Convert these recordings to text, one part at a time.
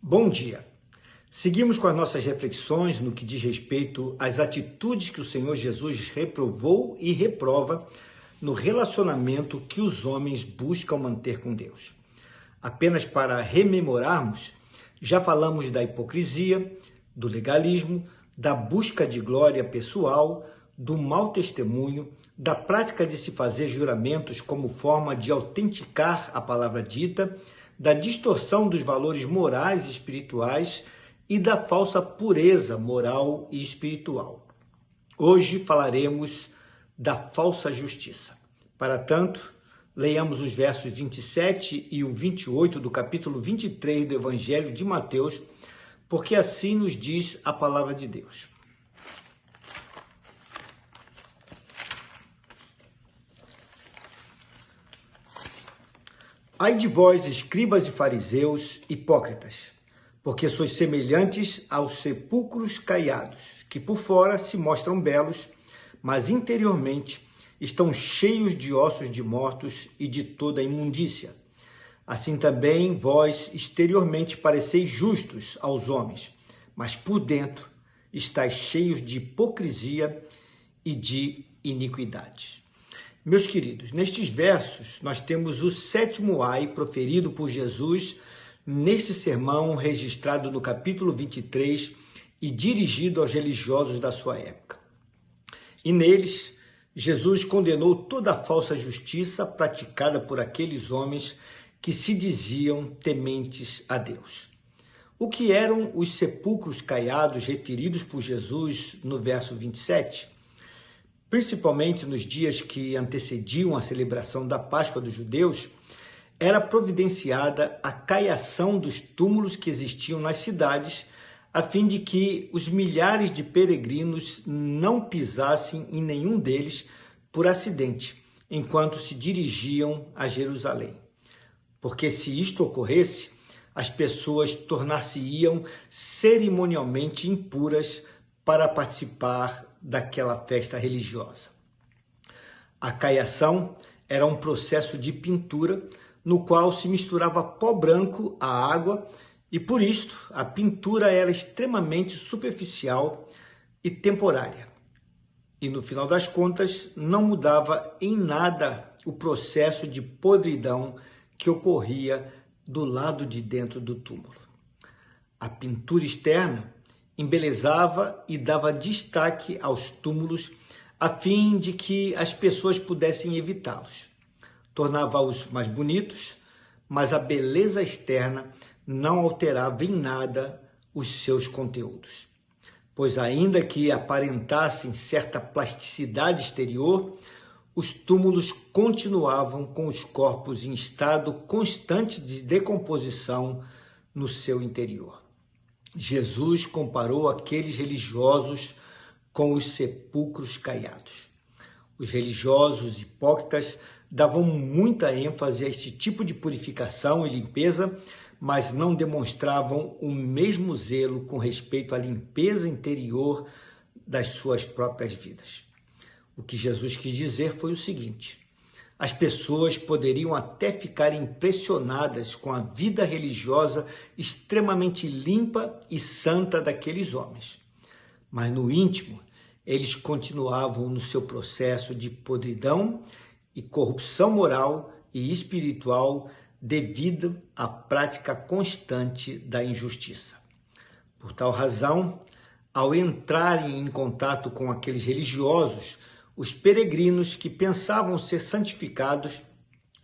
Bom dia. Seguimos com as nossas reflexões no que diz respeito às atitudes que o Senhor Jesus reprovou e reprova no relacionamento que os homens buscam manter com Deus. Apenas para rememorarmos, já falamos da hipocrisia, do legalismo, da busca de glória pessoal, do mau testemunho, da prática de se fazer juramentos como forma de autenticar a palavra dita, da distorção dos valores morais e espirituais e da falsa pureza moral e espiritual. Hoje falaremos da falsa justiça. Para tanto, leiamos os versos 27 e o 28 do capítulo 23 do Evangelho de Mateus, porque assim nos diz a palavra de Deus. Ai de vós, escribas e fariseus, hipócritas, porque sois semelhantes aos sepulcros caiados, que por fora se mostram belos, mas interiormente estão cheios de ossos de mortos e de toda a imundícia. Assim também vós exteriormente pareceis justos aos homens, mas por dentro estáis cheios de hipocrisia e de iniquidade. Meus queridos, nestes versos nós temos o sétimo ai proferido por Jesus neste sermão registrado no capítulo 23 e dirigido aos religiosos da sua época. E neles, Jesus condenou toda a falsa justiça praticada por aqueles homens que se diziam tementes a Deus. O que eram os sepulcros caiados referidos por Jesus no verso 27? Principalmente nos dias que antecediam a celebração da Páscoa dos judeus, era providenciada a caiação dos túmulos que existiam nas cidades, a fim de que os milhares de peregrinos não pisassem em nenhum deles por acidente, enquanto se dirigiam a Jerusalém. Porque se isto ocorresse, as pessoas tornar-se-iam cerimonialmente impuras para participar daquela festa religiosa. A caiação era um processo de pintura no qual se misturava pó branco à água e, por isto, a pintura era extremamente superficial e temporária. E, no final das contas, não mudava em nada o processo de podridão que ocorria do lado de dentro do túmulo. A pintura externa embelezava e dava destaque aos túmulos a fim de que as pessoas pudessem evitá-los. Tornava-os mais bonitos, mas a beleza externa não alterava em nada os seus conteúdos. Pois ainda que aparentassem certa plasticidade exterior, os túmulos continuavam com os corpos em estado constante de decomposição no seu interior. Jesus comparou aqueles religiosos com os sepulcros caiados. Os religiosos hipócritas davam muita ênfase a este tipo de purificação e limpeza, mas não demonstravam o mesmo zelo com respeito à limpeza interior das suas próprias vidas. O que Jesus quis dizer foi o seguinte: as pessoas poderiam até ficar impressionadas com a vida religiosa extremamente limpa e santa daqueles homens. Mas no íntimo, eles continuavam no seu processo de podridão e corrupção moral e espiritual devido à prática constante da injustiça. Por tal razão, ao entrarem em contato com aqueles religiosos, os peregrinos que pensavam ser santificados,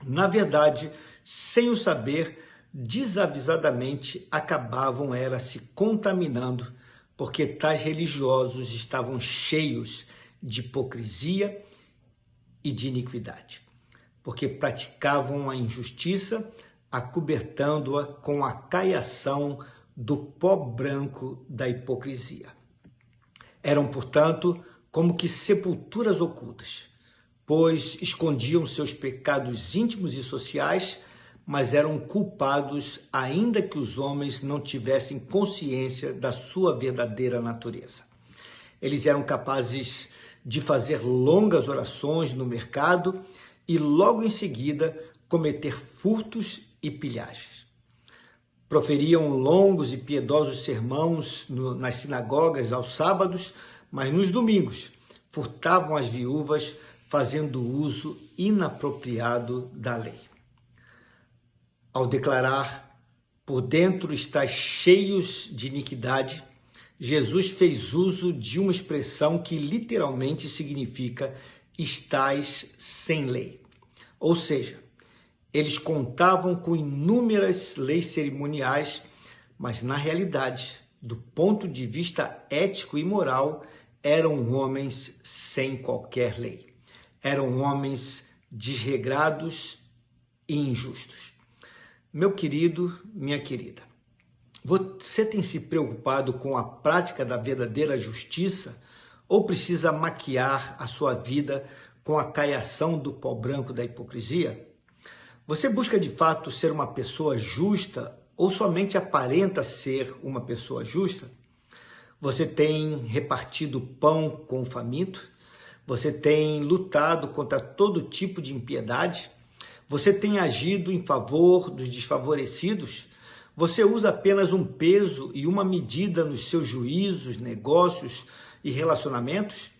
na verdade, sem o saber, desavisadamente acabavam se contaminando, porque tais religiosos estavam cheios de hipocrisia e de iniquidade, porque praticavam a injustiça, acobertando-a com a caiação do pó branco da hipocrisia. Eram, portanto, como que sepulturas ocultas, pois escondiam seus pecados íntimos e sociais, mas eram culpados ainda que os homens não tivessem consciência da sua verdadeira natureza. Eles eram capazes de fazer longas orações no mercado e logo em seguida cometer furtos e pilhagens. Proferiam longos e piedosos sermões nas sinagogas aos sábados, mas nos domingos furtavam as viúvas, fazendo uso inapropriado da lei. Ao declarar, por dentro estáis cheios de iniquidade, Jesus fez uso de uma expressão que literalmente significa estáis sem lei. Ou seja, eles contavam com inúmeras leis cerimoniais, mas na realidade, do ponto de vista ético e moral, eram homens sem qualquer lei. Eram homens desregrados e injustos. Meu querido, minha querida, você tem se preocupado com a prática da verdadeira justiça ou precisa maquiar a sua vida com a caiação do pó branco da hipocrisia? Você busca de fato ser uma pessoa justa ou somente aparenta ser uma pessoa justa? Você tem repartido pão com o faminto? Você tem lutado contra todo tipo de impiedade? Você tem agido em favor dos desfavorecidos? Você usa apenas um peso e uma medida nos seus juízos, negócios e relacionamentos?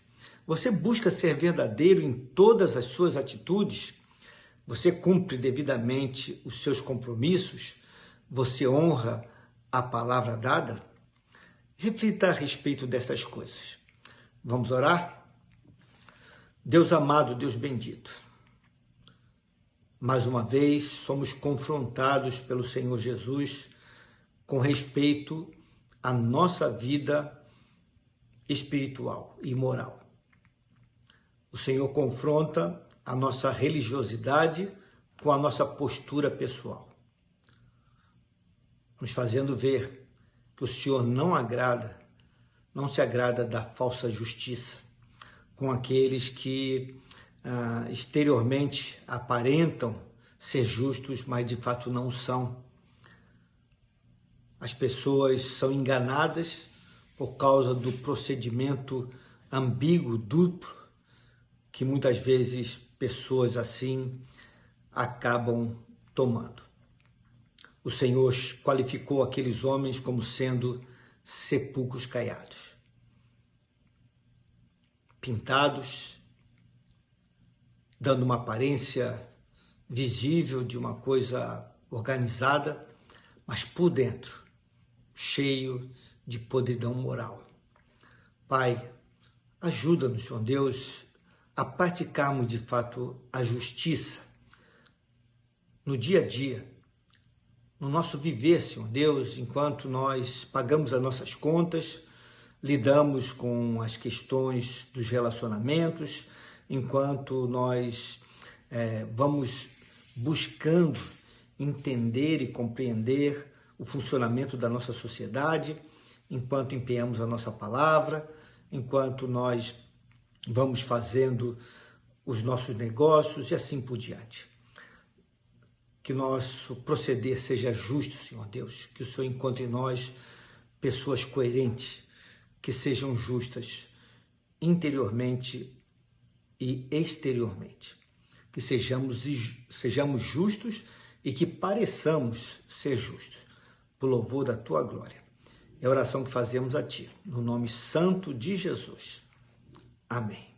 Você busca ser verdadeiro em todas as suas atitudes? Você cumpre devidamente os seus compromissos? Você honra a palavra dada? Reflita a respeito dessas coisas. Vamos orar? Deus amado, Deus bendito, mais uma vez somos confrontados pelo Senhor Jesus com respeito à nossa vida espiritual e moral. O Senhor confronta a nossa religiosidade com a nossa postura pessoal, nos fazendo ver que o Senhor não se agrada da falsa justiça com aqueles que exteriormente aparentam ser justos, mas de fato não são. As pessoas são enganadas por causa do procedimento ambíguo, duplo, que muitas vezes pessoas assim acabam tomando. O Senhor qualificou aqueles homens como sendo sepulcros caiados, pintados, dando uma aparência visível de uma coisa organizada, mas por dentro, cheio de podridão moral. Pai, ajuda-nos, Senhor Deus, a praticarmos de fato a justiça no dia a dia, no nosso viver, Senhor Deus, enquanto nós pagamos as nossas contas, lidamos com as questões dos relacionamentos, enquanto nós vamos buscando entender e compreender o funcionamento da nossa sociedade, enquanto empenhamos a nossa palavra, enquanto nós vamos fazendo os nossos negócios e assim por diante. Que nosso proceder seja justo, Senhor Deus, que o Senhor encontre em nós pessoas coerentes, que sejam justas interiormente e exteriormente, que sejamos justos e que pareçamos ser justos, por louvor da Tua glória. É a oração que fazemos a Ti, no nome santo de Jesus. Amém.